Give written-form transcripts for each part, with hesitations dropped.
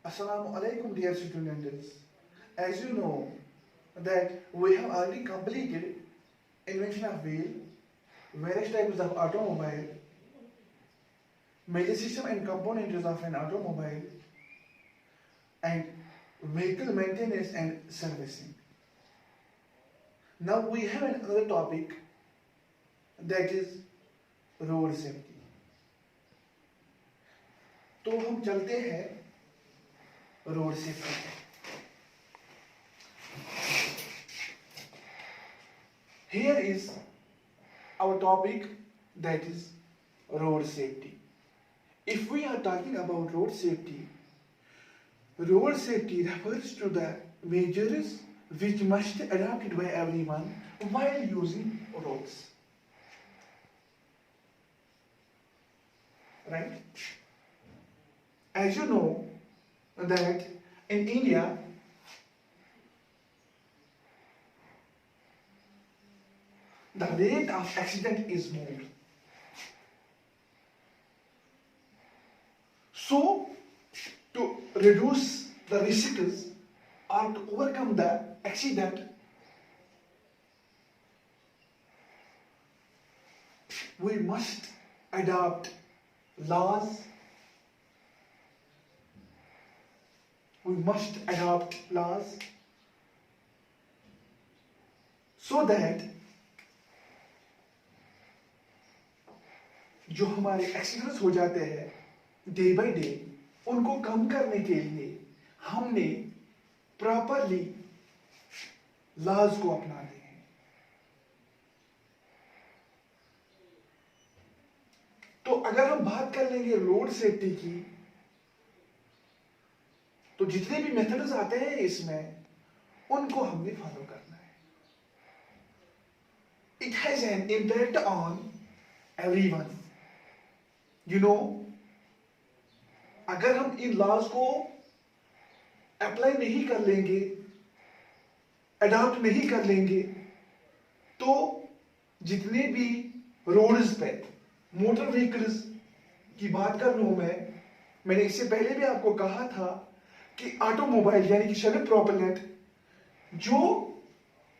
Assalamu alaikum, dear students. As you know that we have already completed invention of wheel, various types of automobile, major system and components of an automobile, and vehicle maintenance and servicing. Now we have another topic that is road safety. तो हम चलते हैं road safety पे. Here is our topic, that is road safety. If we are talking about road safety refers to the measures which must be adopted by everyone while using roads. Right? As you know that in India, the rate of accident is more. So, to reduce the risks or to overcome the accident, we must adopt laws. We must adopt laws so that जो हमारे accidents हो जाते हैं day by day, उनको कम करने के लिए हमने प्रॉपरली लॉज को अपनाते हैं. तो अगर हम बात कर लेंगे रोड सेफ्टी की, तो जितने भी मेथड्स आते हैं इसमें, उनको हमने फॉलो करना है. It has an impact on everyone. You know, अगर हम इन लॉज को अप्लाई नहीं कर लेंगे, अडॉप्ट नहीं कर लेंगे, तो जितने भी रोड्स पे मोटर व्हीकल्स की बात कर रहा हूं मैंने इससे पहले भी आपको कहा था कि ऑटोमोबाइल यानी कि शगल प्रोपेलेंट जो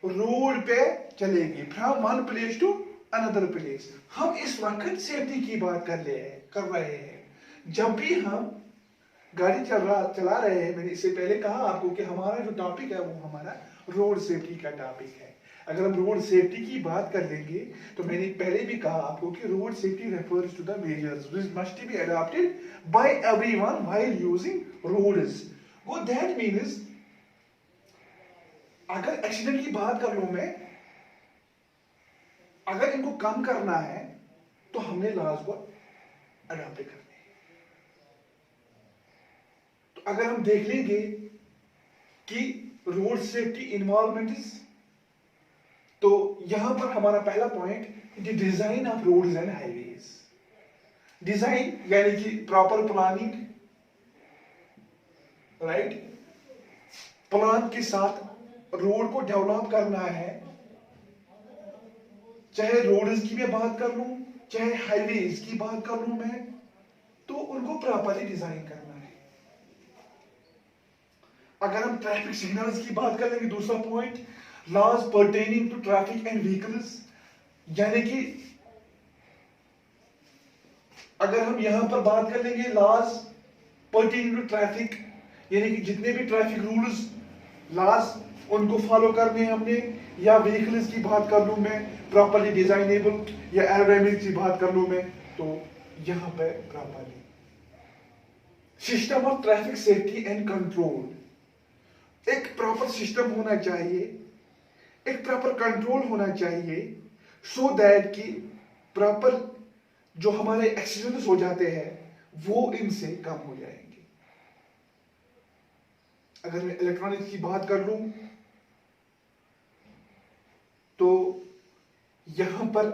रोड पे चलेगी from one place to another place. हम इस वक्त सेफ्टी की बात कर रहे हैं. जब भी हम गाड़ी चला रहे हैं, मैंने इससे पहले कहा आपको कि हमारा जो टॉपिक है वो हमारा रोड सेफ्टी का टॉपिक है. अगर हम रोड सेफ्टी की बात कर लेंगे तो मैंने पहले भी कहा आपको कि road safety refers to the measures which must be adopted by everyone while using roads. वो दैट मीन्स अगर एक्सीडेंट की बात कर लूं मैं, अगर इनको कम करना है तो हमने लॉज को अडॉप्ट करने हैं. तो अगर हम देख लेंगे कि रोड सेफ्टी इन्वॉल्वमेंट्स, तो यहां पर हमारा पहला point the design of roads and highways. Design यानी कि प्रॉपर प्लानिंग, राइट. प्लान के साथ रोड को डेवलप करना है. चाहे रोड्स की मैं बात कर लूं, चाहे हाईवेज की बात कर लूं मैं, तो उनको प्रॉपरली डिजाइन करना है. अगर हम ट्रैफिक सिग्नल्स की बात कर लेंगे, दूसरा point laws pertaining to traffic and vehicles, यानी कि अगर हम यहां पर बात कर लेंगे लॉज पर्टेनिंग टू ट्रैफिक, यानी कि जितने भी ट्रैफिक रूल्स लॉज उनको फॉलो करने हैं हमने, या व्हीकल्स की बात कर लूं मैं प्रॉपरली डिजाइनेबल, या एरोडायनेमिक्स की बात कर लूं मैं, तो यहां पे properly system of traffic safety and control, एक प्रॉपर सिस्टम होना चाहिए, एक प्रॉपर कंट्रोल होना चाहिए, सो दैट कि प्रॉपर जो हमारे एक्सीडेंट्स हो जाते हैं वो इनसे कम हो जाएंगे. अगर मैं इलेक्ट्रॉनिक्स की बात कर लूं तो यहां पर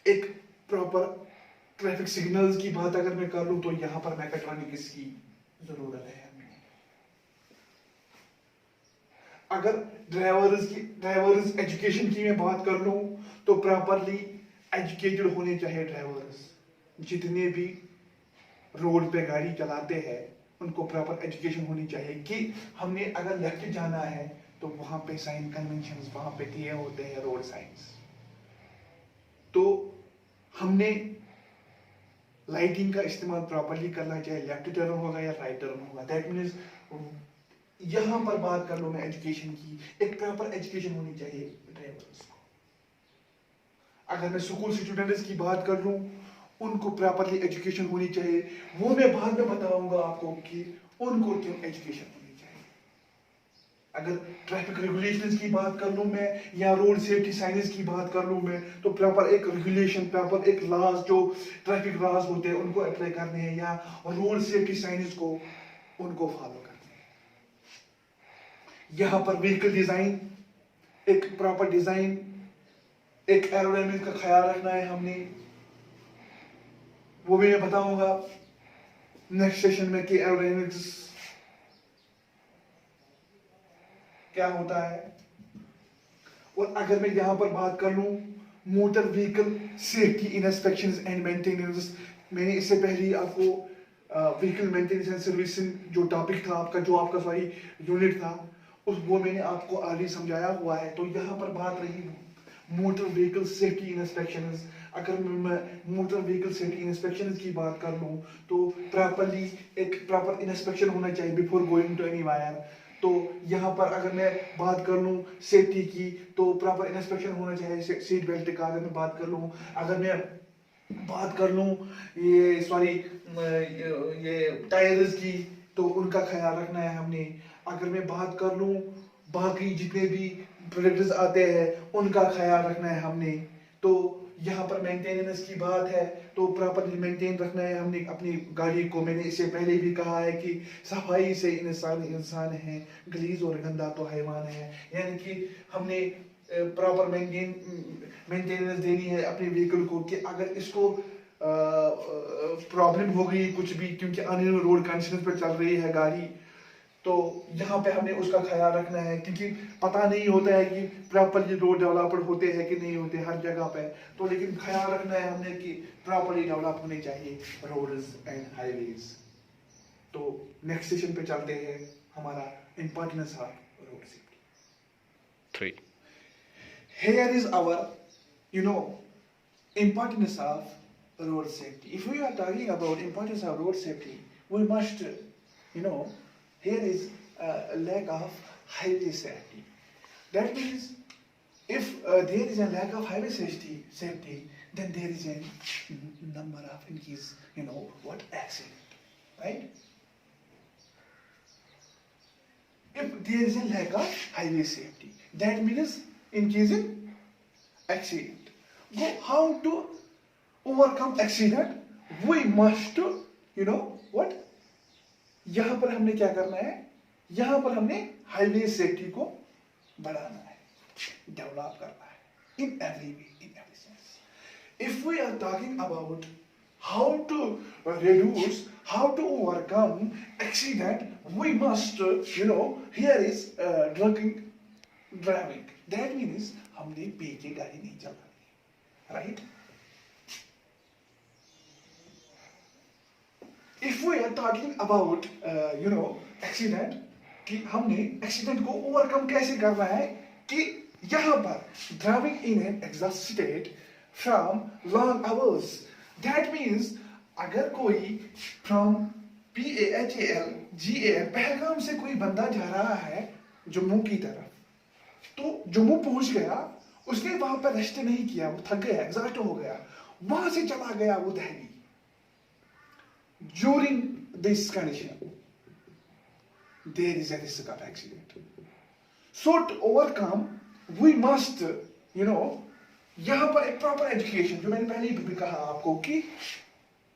एक प्रॉपर ट्रैफिक सिग्नल्स की बात अगर मैं कर लूं तो यहां पर मैकेट्रॉनिक्स की जरूरत है. अगर ड्राइवर्स एजुकेशन की मैं बात कर लूं तो प्रॉपरली एजुकेटेड होने चाहिए ड्राइवर्स, जितने भी रोड पे गाड़ी चलाते हैं उनको प्रॉपर एजुकेशन होनी चाहिए कि हमने अगर लेफ्ट जाना है तो वहां पे साइन कन्वेंशंस वहां पे दिए होते हैं, रोड साइंस। तो हमने लाइटिंग का इस्तेमाल प्रॉपरली करना चाहिए, लेफ्ट टर्न होगा या राइट टर्न होगा। दैट मीन्स यहां पर बात कर लो मैं एजुकेशन की, एक प्रॉपर एजुकेशन होनी चाहिए ड्राइवर्स को। अगर मैं स्कूल स्टूडेंट्स की बात कर लूं, उनको प्रॉपरली एजुकेशन होनी चाहिए। वो मैं बाद में बताऊंगा आपको कि उनको क्यों एजुकेशन होनी चाहिए। अगर ट्रैफिक रेगुलेशंस की बात कर लूं मैं, या रोड सेफ्टी साइंस की बात कर लूं मैं, तो प्रॉपर एक रेगुलेशन, प्रॉपर एक लॉज, जो ट्रैफिक लॉज होते हैं उनको अप्लाई करने हैं, या रोड सेफ्टी साइंस को उनको फॉलो करने हैं। यहां पर व्हीकल डिजाइन, एक प्रॉपर डिजाइन, एक एरोडायनामिक्स का ख्याल रखना है हमने, वो भी मैं बताऊंगा नेक्स्ट सेशन में कि एरोडायनामिक्स क्या होता है। और अगर मैं यहां पर बात कर लूं motor vehicle safety inspections and maintenance, मैंने इससे पहले आपको व्हीकल मेंटेनेंस एंड सर्विसिंग जो टॉपिक था आपका, जो आपका सॉरी यूनिट था, वो मैंने आपको ऑलरेडी समझाया हुआ है। तो यहाँ पर बात रही मोटर व्हीकल सेफ्टी इंस्पेक्शंस। अगर मैं मोटर व्हीकल सेफ्टी इंस्पेक्शंस की बात कर लूँ तो प्रॉपरली एक प्रॉपर इंस्पेक्शन होना चाहिए before going to any wire. तो यहाँ पर अगर मैं बात कर लूँ सेफ्टी की, तो प्रॉपर इंस्पेक्शन होना चाहिए सीट बेल्ट का। अगर मैं बात कर लूँ, अगर मैं बात कर लूँ ये सॉरी ये टायर्स की, तो उनका ख्याल रखना है हमने। अगर मैं बात कर लूँ बाकी जितने भी प्रोडक्ट्स आते हैं उनका ख्याल रखना है हमने। तो यहाँ पर मेंटेनेंस की बात है तो प्रॉपरली मेंटेन रखना है हमने अपनी गाड़ी को। मैंने इससे पहले भी कहा है कि सफाई से इंसान इंसान है, गलीज और गंदा तो हैवान है। यानी कि हमने प्रॉपर मेंटेनेंस देनी है अपने व्हीकल को कि अगर इसको प्रॉब्लम हो गई कुछ भी, क्योंकि अननोन रोड कंडीशंस पे चल रही है गाड़ी, तो यहाँ पे हमने उसका ख्याल रखना है। क्योंकि पता नहीं होता है कि प्रॉपरली रोड डेवलप्ड होते हैं कि नहीं होते हर जगह पे, तो लेकिन ख्याल रखना है हमने कि प्रॉपरली डेवलप होने चाहिए रोड्स एंड हाईवेज। तो नेक्स्ट सेशन पे चलते हैं, हमारा importance of road safety 3. Here is our importance of road safety. If we are talking about importance of road safety, we must here is a lack of highway safety. That means if there is a lack of highway safety, then there is a number of increase, accident, right? If there is a lack of highway safety, that means increase in accident. How to overcome accident? We must, यहाँ पर हमने क्या करना है, यहाँ पर हमने highway safety को बढ़ाना है, डेवलप करना है in every way, in every sense. If we are talking about how to reduce, how to overcome accident, we must, here is driving. That means हमने पी के गाड़ी नहीं चलानी, right? If we are talking about accident, कि हमने accident को overcome कैसे करना है, कि यहाँ पर driving in an exhaust state from long hours. That means अगर कोई फ्रॉम PAHAL GAL पहलगाम से कोई बंदा जा रहा है जम्मू की तरफ, तो जम्मू पहुंच गया, उसने वहां पर रेस्ट नहीं किया, वो थक गया, एग्जॉस्ट हो गया, वहां से चला गया वो Delhi. During this condition, there is a risk of accident. So to overcome, we must, यहाँ पर एक प्रॉपर एजुकेशन, जो मैंने पहले भी कहा आपको कि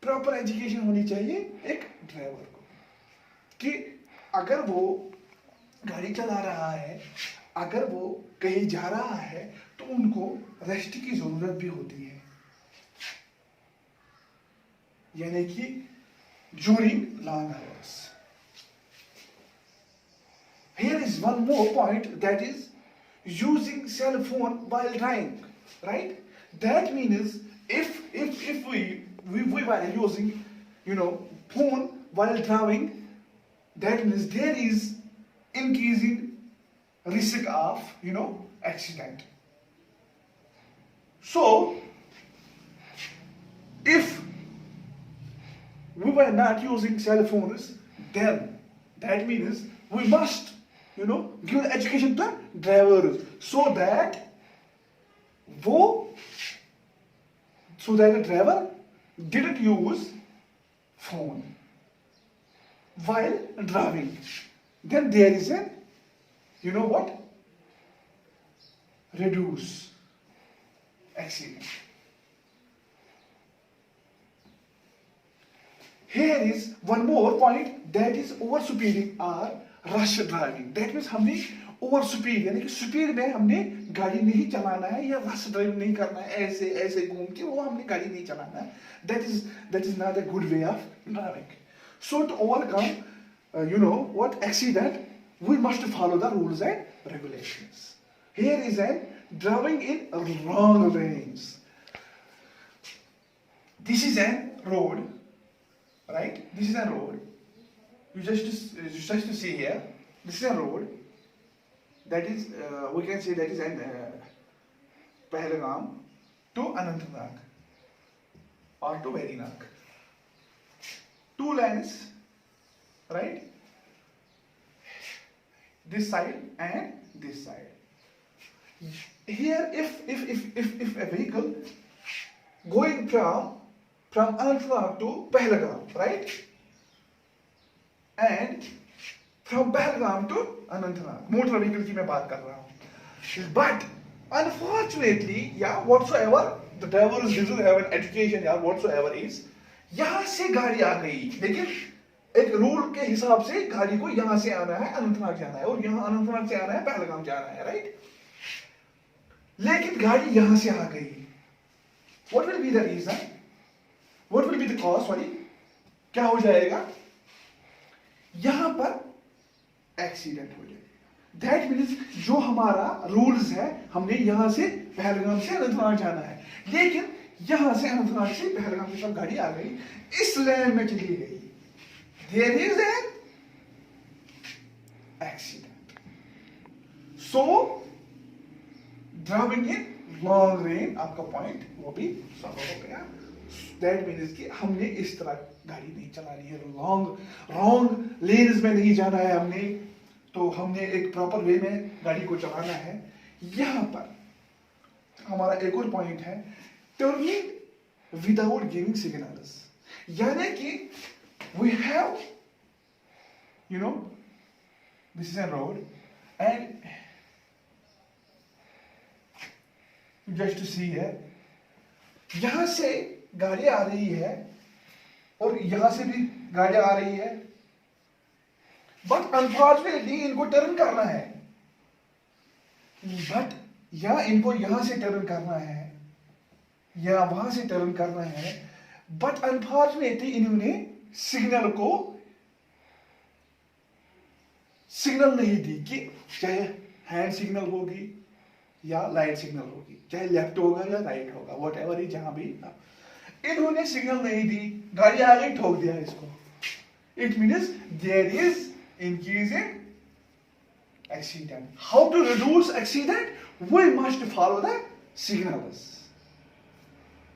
प्रॉपर एजुकेशन होनी चाहिए एक ड्राइवर को, कि अगर वो गाड़ी चला रहा है, अगर वो कहीं जा रहा है, तो उनको रेस्ट की जरूरत भी होती है। यानी कि during long hours. Here is one more point, that is using cell phone while driving, right? That means if we were using phone while driving, that means there is increasing risk of accident. So if we were not using cell phones, then that means we must give education to drivers so that the driver didn't use phone while driving. Then there is a reduce accident. Here is one more point, that is over speeding or rush driving. That means हमने over speed यानी कि speed में हमने गाड़ी नहीं चलाना है या रश ड्राइव नहीं करना है, ऐसे ऐसे घूम के वो हमने गाड़ी नहीं चलाना है. That is not a good way of driving. So to overcome accident, we must follow the rules and regulations. Here is a driving in wrong lanes. This is a road, right? This is a road. You just to see here. This is a road. That is, we can say that is an Pahalgam to Anantnag or to Verinag. 2 lanes, right? This side and this side. Here, if a vehicle going from Anantnag to Pahalgam, right? And from Pahalgam to Anantnag, motor vehicle की मैं बात कर रहा हूँ. But unfortunately, whatsoever the drivers didn't have an education, whatsoever is, यहाँ से गाड़ी आ गई, लेकिन एक रूल के हिसाब से गाड़ी को यहाँ से आना है, अनंतनाग जाना है, और यहाँ अनंतनाग से आना है, पहलगाम जाना है, राइट? लेकिन गाड़ी यहाँ से आ गई. What will be the reason? What will be the cause? क्या हो जाएगा? यहाँ पर एक्सीडेंट हो जाएगा. दैट मीन्स जो हमारा रूल्स है, हमने यहाँ से पहलगाम से अनंतनाग जाना है, लेकिन यहाँ से अनंतनाग से पहलगाम के साथ गाड़ी आ गई, इस लेन में चली गई. There is an accident. So driving in long lane, आपका पॉइंट वो भी सॉल्व हो गया. That means कि हमने इस तरह गाड़ी नहीं चलानी है, रॉन्ग लेन्स में नहीं जाना है हमने, तो हमने एक प्रॉपर वे में गाड़ी को चलाना है. यहाँ पर हमारा एक और पॉइंट है, टर्निंग विदाउट गिविंग सिग्नल्स. यानी कि we have, this is a road, and just to see here, यहां से गाड़ी आ रही है और यहां से भी गाड़ी आ रही है, बट अनफॉर्चुनेटली इनको टर्न करना है, बट या इनको यहां से टर्न करना है या वहां से टर्न करना है, बट अनफॉर्चुनेटली इन्होंने सिग्नल नहीं दी कि चाहे हैंड सिग्नल होगी या लाइट सिग्नल होगी, चाहे लेफ्ट होगा या राइट होगा, वट एवर ही जहां भी. इन्होंने सिग्नल नहीं दी, गाड़ी आ गई, ठोक दिया इसको. It means there is increasing accident. How to reduce accident? We must follow the signals.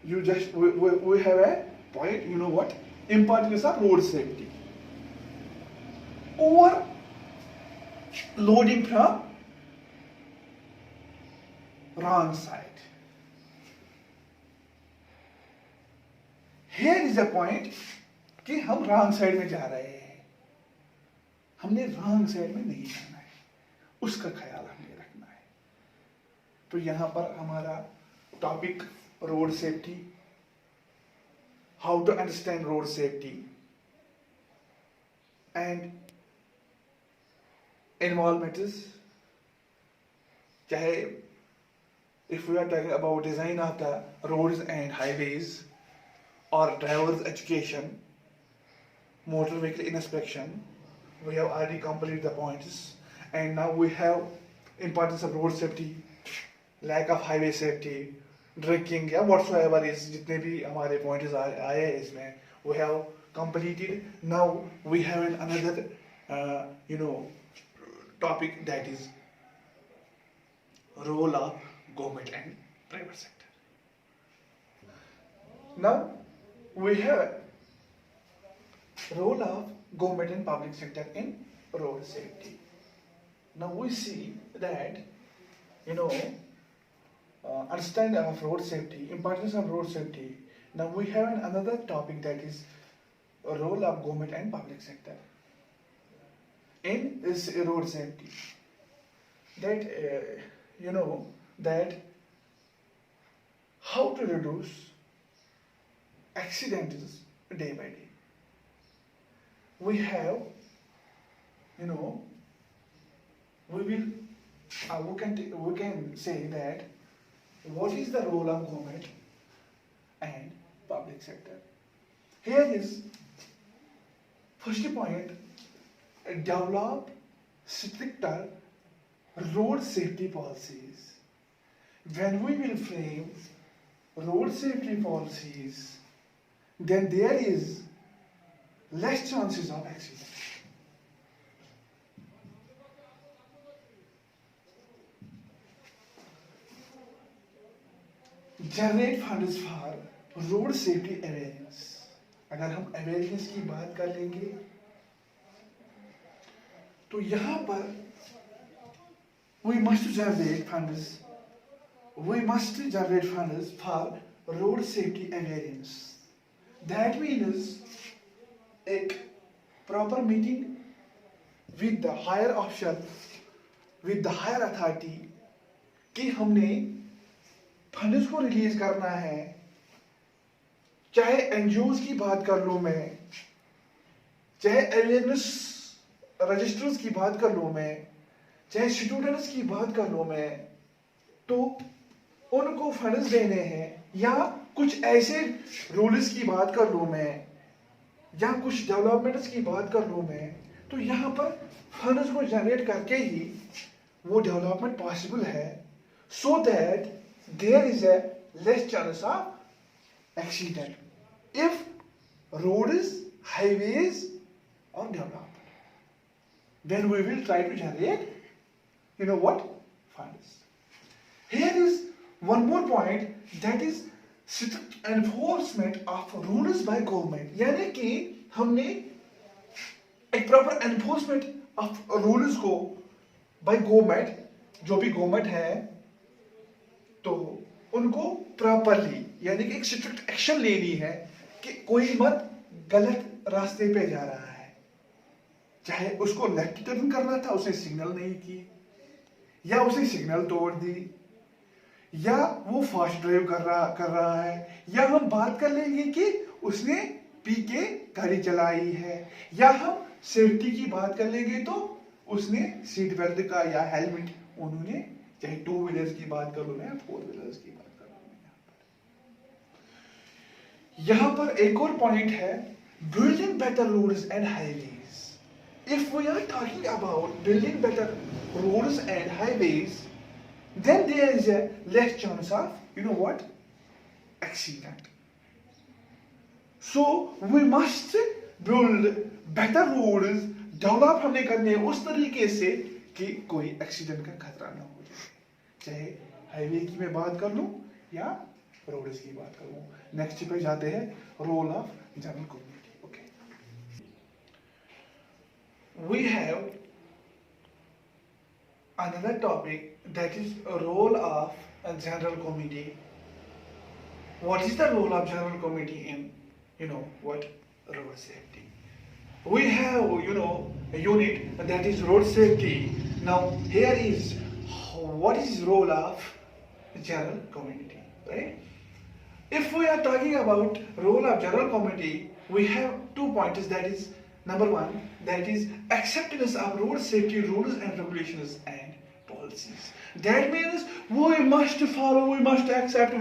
We have a point, what? Importance of road safety. Over loading from wrong side. Here is a point कि हम wrong side में जा रहे हैं, हमने wrong side में नहीं जाना है, उसका ख्याल हमें रखना है. तो यहां पर हमारा topic road safety, how to understand road safety and environmentals. चाहे if we are talking about design of the roads and highways, or drivers education, motor vehicle inspection, we have already completed the points, and now we have importance of road safety, lack of highway safety, drinking या whatsoever is, जितने भी हमारे points आए हैं इसमें, we have completed. Now we have another topic, that is role of government and private sector. Now we have role of government and public sector in road safety. Now we see that understanding of road safety, importance of road safety. Now we have another topic, that is role of government and public sector in this road safety. That that how to reduce accidents day by day. We have we can say that what is the role of government and public sector. Here is first point: develop stricter road safety policies. When we will frame road safety policies, then there is less chances of accident. Generate funds for road safety awareness. अगर हम awareness की बात कर लेंगे तो यहाँ पर we must generate funds for road safety awareness. That means a proper meeting with the higher official, with the higher authority, कि हमने फंड्स को रिलीज करना है. चाहे एनजीओज की बात कर लूं मैं, चाहे अवेयरनेस रजिस्टर्स की बात कर लूं मैं, चाहे स्टूडेंट्स की बात कर लूं मैं, तो उनको फंड्स देने हैं, या कुछ ऐसे रूल्स की बात कर लूं मैं, या कुछ डेवलपमेंट्स की बात कर लूं मैं, तो यहाँ पर फंड्स को जनरेट करके ही वो डेवलपमेंट पॉसिबल है, so that there is a less chance of accident if roads, highways are developed. Then we will try to generate funds. Here is one more point, that is strict enforcement of rules by government. यानी कि हमने एक proper enforcement of rules को by government, जो भी government है, तो उनको प्रॉपरली यानी कि एक स्ट्रिक्ट एक्शन लेनी है कि कोई मत गलत रास्ते पे जा रहा है, चाहे उसको लेफ्ट टर्न करना था उसने सिग्नल नहीं की, या उसने सिग्नल तोड़ दी, या वो फास्ट ड्राइव कर रहा है, या हम बात कर लेंगे कि उसने पी के गाड़ी चलाई है, या हम सेफ्टी की बात कर लेंगे तो उसने सीट बेल्ट का या हेलमेट उन्होंने, चाहे टू व्हीलर्स की बात करूं मैं, फोर व्हीलर्स की बात करूं मैं। यहां पर एक और पॉइंट है, building better roads and highways. If we are talking about building better roads and highways, then there is a less chance of accident. So we must build better roads, develop हमने करने उस तरीके से कि कोई accident का खतरा ना हो जाए, चाहे हाईवे की मैं बात कर लूं या रोड्स की बात कर लूं। नेक्स्ट पे जाते हैं, role of general community. Okay, we have another topic, that is a role of a general committee. What is the role of general committee in road safety? We have a unit that is road safety. Now here is what is role of general committee, right? If we are talking about role of general committee, we have 2 points, that is number 1, that is acceptance of road safety rules and regulations and policies. That means we must follow, we must accept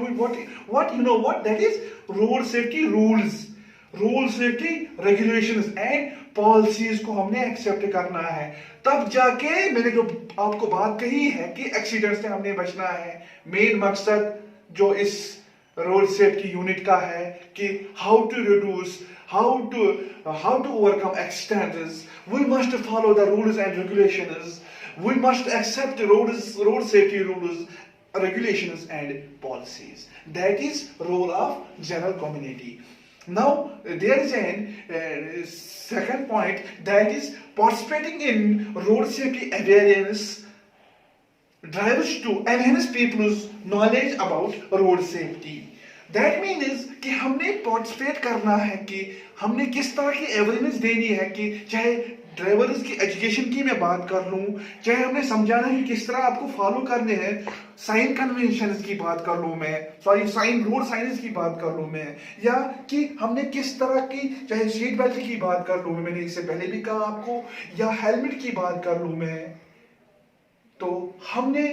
that is road safety rules, road safety regulations and policies को हमने accept करना है, तब जाके मैंने जो आपको बात कही है कि एक्सीडेंट से हमने बचना है। मेन मकसद जो इस रोड सेफ्टी यूनिट का है कि how to reduce, how to overcome accidents. We must follow the rules and regulations. We must accept road safety rules, regulations and policies. That is role of general community. Now there is a second point, that is participating in road safety awareness drives to enhance people's knowledge about road safety. That means कि हमने participate करना है कि हमने किस तरह की awareness देनी है कि चाहे ड्राइवर्स की एजुकेशन की मैं बात कर लूँ, चाहे हमने समझाना है कि किस तरह आपको फॉलो करने हैं, साइन कन्वेंशन की बात कर लूँ मैं, साइन रोड साइंस की बात कर लूँ मैं, या कि हमने किस तरह की चाहे सीट बेल्ट की बात कर लूँ, मैंने इससे पहले भी कहा आपको, या हेलमेट की बात कर लूँ मैं, तो हमने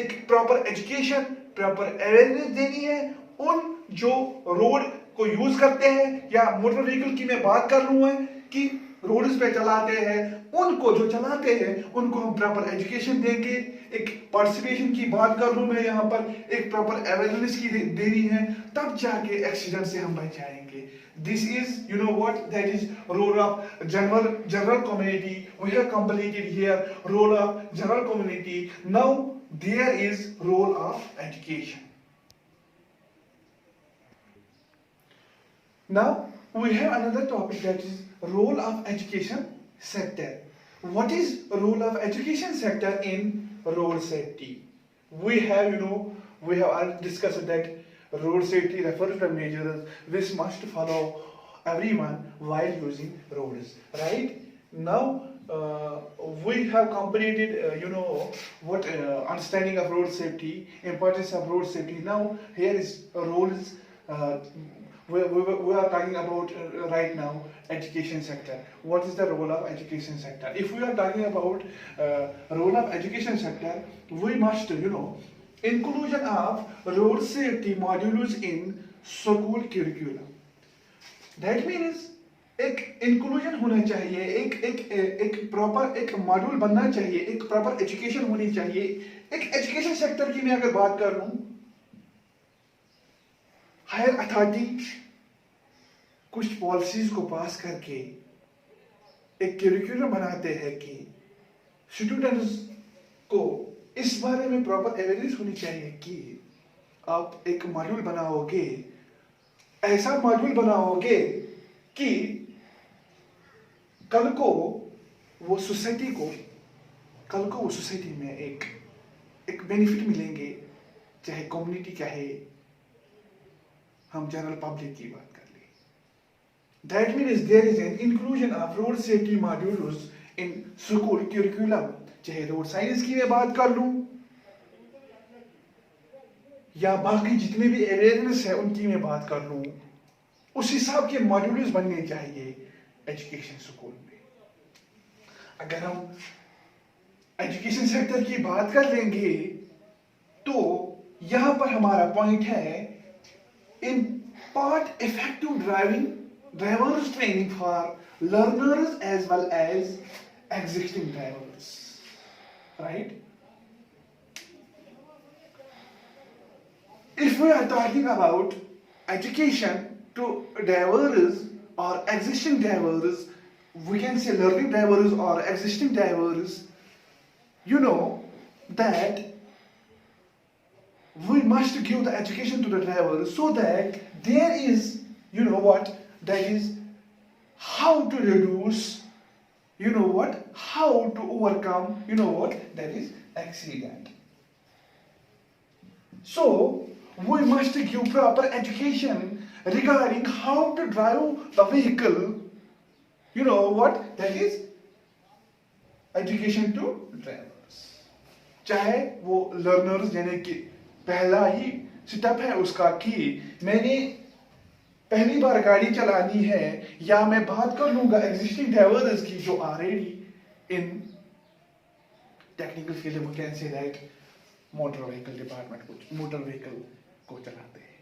एक प्रॉपर एजुकेशन, प्रॉपर अवेयरनेस देनी है उन जो रोड को यूज करते हैं, या मोटर व्हीकल की मैं बात कर लूँ कि रोड्स पे चलाते हैं, उनको जो चलाते हैं उनको हम प्रॉपर एजुकेशन देंगे, एक पार्टिसिपेशन की बात कर लूँ मैं यहाँ पर, एक प्रॉपर अवेयरनेस की देनी है, तब जाके एक्सीडेंट से हम बच जाएंगे. This is, you know what, that is role of general community. We have completed here role of general community. Now there is role of education. Now we have another topic, that is role of education sector. What is role of education sector in road safety? We have already discussed that road safety refers to measures which must follow everyone while using roads. Right now, we have completed, what understanding of road safety, importance of road safety. Now here is roles. We are talking about right now education sector. What is the role of education sector? If we are talking about role of education sector, we must inclusion of road safety modules in school curriculum. That means एक inclusion होना चाहिए, एक proper एक module बनना चाहिए, एक proper education होनी चाहिए. एक एजुकेशन सेक्टर की मैं अगर बात कर लूं, हायर अथॉरिटी कुछ पॉलिसीज को पास करके एक करिकुलम बनाते हैं कि स्टूडेंट्स को इस बारे में प्रॉपर अवेयरनेस होनी चाहिए कि आप एक मॉड्यूल बनाओगे, ऐसा मॉड्यूल बनाओगे कि कल को वो सोसाइटी में एक बेनिफिट मिलेंगे, चाहे कम्युनिटी का है, हम जनरल पब्लिक की बात कर ले. That means there is an inclusion of road safety modules in school curriculum. चाहे रोड साइंस की मैं बात कर लूं या बाकी जितने भी अवेयरनेस है उनकी मैं बात कर लूं, उस हिसाब के मॉड्यूल्स बनने चाहिए एजुकेशन स्कूल में. अगर हम एजुकेशन सेक्टर की बात कर लेंगे तो यहां पर हमारा पॉइंट है impart effective drivers training for learners as well as existing drivers. Right? If we are talking about education to drivers or existing drivers, we can say learning drivers or existing drivers, that we must give the education to the drivers so that there is, that is how to reduce, how to overcome, that is accident. So we must give proper education regarding how to drive the vehicle, that is education to drivers. चाहे वो learners यानी कि पहला ही step है उसका कि मैंने पहली बार गाड़ी चलानी है, या मैं बात कर लूंगा एग्जिस्टिंग ड्राइवर्स की जो ऑलरेडी इन टेक्निकल फील्ड में can say that motor vehicle department motor vehicle को चलाते हैं.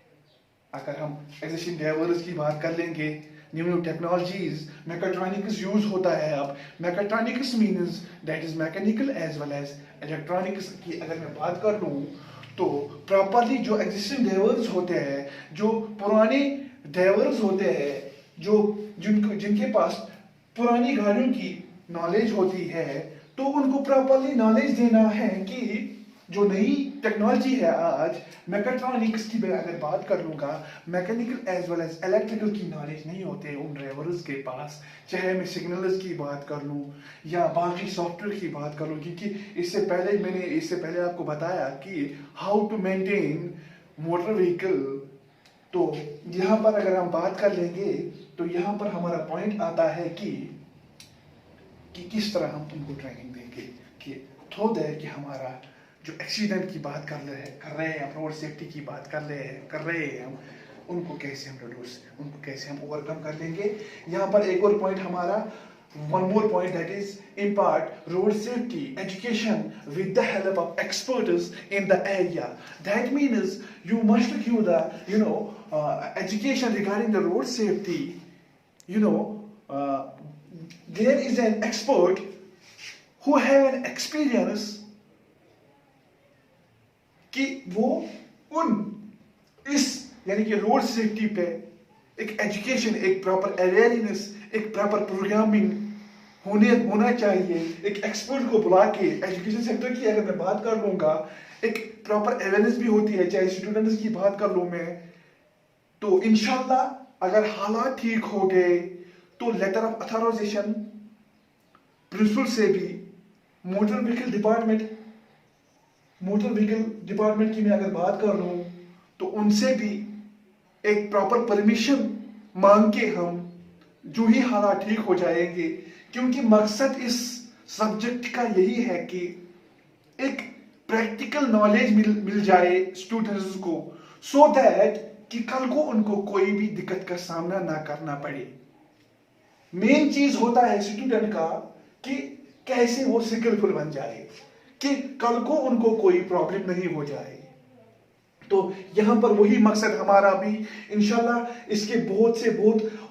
अगर हम एग्जिस्टिंग ड्राइवर्स की बात कर लेंगे, न्यू टेक्नोलॉजीज मैकेट्रॉनिक्स यूज होता है. अब mechatronics means that is mechanical as well as electronics की अगर मैं बात कर लूं तो प्रॉपरली जो एग्जिस्टिंग ड्राइवर्स होते हैं, जो पुराने ड्राइवर्स होते हैं, जो जिनके पास पुरानी गाड़ियों की नॉलेज होती है, तो उनको प्रॉपरली नॉलेज देना है कि जो नई टेक्नोलॉजी है आज, मैकेट्रॉनिक्स की अगर बात कर लूँगा, mechanical as well as electrical की नॉलेज नहीं होते उन ड्राइवर्स के पास। चाहे मैं सिग्नल्स की बात कर लूँ या बाकी सॉफ्टवेयर की बात कर लूँ, क्योंकि इससे पहले आपको बताया कि how to maintain motor vehicle. तो यहाँ पर अगर हम बात कर लेंगे तो यहाँ पर हमारा पॉइंट आता है कि किस तरह हम उनको ट्रेनिंग देंगे कि थो दैट कि हमारा जो एक्सीडेंट की बात कर रहे हैं, रोड सेफ्टी की बात कर रहे हैं हम, उनको कैसे हम ओवरकम कर लेंगे। यहाँ पर एक और पॉइंट हमारा, one more point, that is impart road safety education with the help of experts in the area. That means you must give the education regarding the road safety. There is an expert who have an experience कि वो यानी कि road safety पे एक education, एक proper awareness, एक proper programming होना चाहिए। एक एक्सपर्ट को बुला के एजुकेशन सेक्टर की अगर मैं बात कर लूँगा, एक प्रॉपर अवेयरनेस भी होती है। चाहे स्टूडेंट्स की बात कर लूँ मैं, तो इंशाल्लाह अगर हालात ठीक हो गए तो लेटर ऑफ अथॉराइजेशन प्रिंसिपल से भी, मोटर व्हीकल डिपार्टमेंट की मैं अगर बात कर लूँ तो उनसे भी एक प्रॉपर परमिशन मांग के हम जो ही हालात ठीक हो जाएंगे। क्योंकि मकसद इस सब्जेक्ट का यही है कि एक प्रैक्टिकल नॉलेज मिल जाए स्टूडेंट्स को, सो दैट कि कल को उनको कोई भी दिक्कत का सामना ना करना पड़े। मेन चीज होता है स्टूडेंट का कि कैसे वो स्किलफुल बन जाए, कि कल को उनको कोई प्रॉब्लम नहीं हो जाए। तो यहाँ पर वही मकसद हमारा भी इंशाल्लाह। इसके बहुत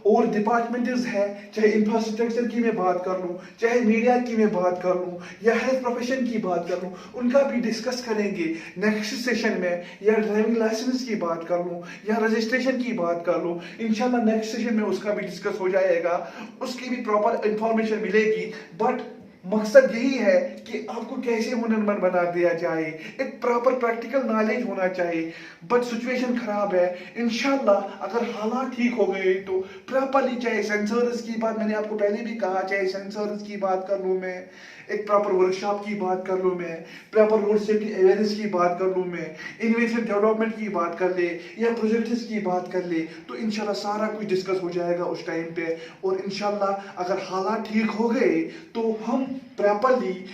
और डिपार्टमेंट्स है, चाहे इंफ्रास्ट्रक्चर की मैं बात कर लूँ, चाहे मीडिया की मैं बात कर लूँ, या हेल्थ प्रोफेशन की बात कर लूँ, उनका भी डिस्कस करेंगे नेक्स्ट सेशन में। या ड्राइविंग लाइसेंस की बात कर लूँ या रजिस्ट्रेशन की बात कर लूँ, इंशाल्लाह नेक्स्ट सेशन में उसका भी डिस्कस हो जाएगा, उसकी भी प्रॉपर इंफॉर्मेशन मिलेगी। बट मकसद यही है कि आपको कैसे हुनरमंद बना दिया जाए, एक प्रॉपर प्रैक्टिकल नॉलेज होना चाहिए। बट सिचुएशन खराब है, इंशाल्लाह अगर हालात ठीक हो गए तो प्रॉपरली, चाहे सेंसर्स की बात मैंने आपको पहले भी कहा, चाहे सेंसर्स की बात कर लूँ मैं, एक प्रॉपर वर्कशॉप की बात कर लूँ मैं, प्रॉपर रोड सेफ्टी अवेयरनेस की बात कर लूँ मैं, इनोवेशन डेवलपमेंट की बात कर ले या प्रोजेक्ट्स की बात कर ले, तो इंशाल्लाह सारा कुछ डिस्कस हो जाएगा उस टाइम पे। और इंशाल्लाह अगर हालात ठीक हो गए तो हम प्रॉपरली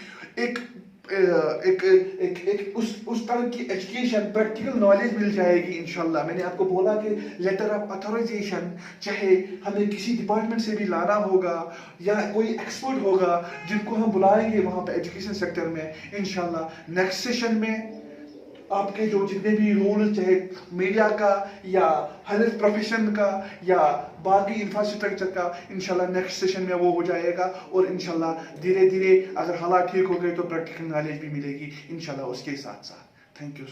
उस तरह की एजुकेशन, प्रैक्टिकल नॉलेज मिल जाएगी इंशाल्लाह। मैंने आपको बोला कि लेटर ऑफ अथॉराइजेशन चाहे हमें किसी डिपार्टमेंट से भी लाना होगा या कोई एक्सपर्ट होगा जिनको हम बुलाएंगे वहाँ पे एजुकेशन सेक्टर में, इंशाल्लाह नेक्स्ट सेशन में आपके जो जितने भी रूल, चाहे मीडिया का या हेल्थ प्रोफेशन का या बाकी इंफ्रास्ट्रक्चर का, इंशाल्लाह नेक्स्ट सेशन में वो हो जाएगा। और इंशाल्लाह धीरे धीरे अगर हालात ठीक हो गए तो प्रैक्टिकल नॉलेज भी मिलेगी इंशाल्लाह उसके साथ साथ। Thank you.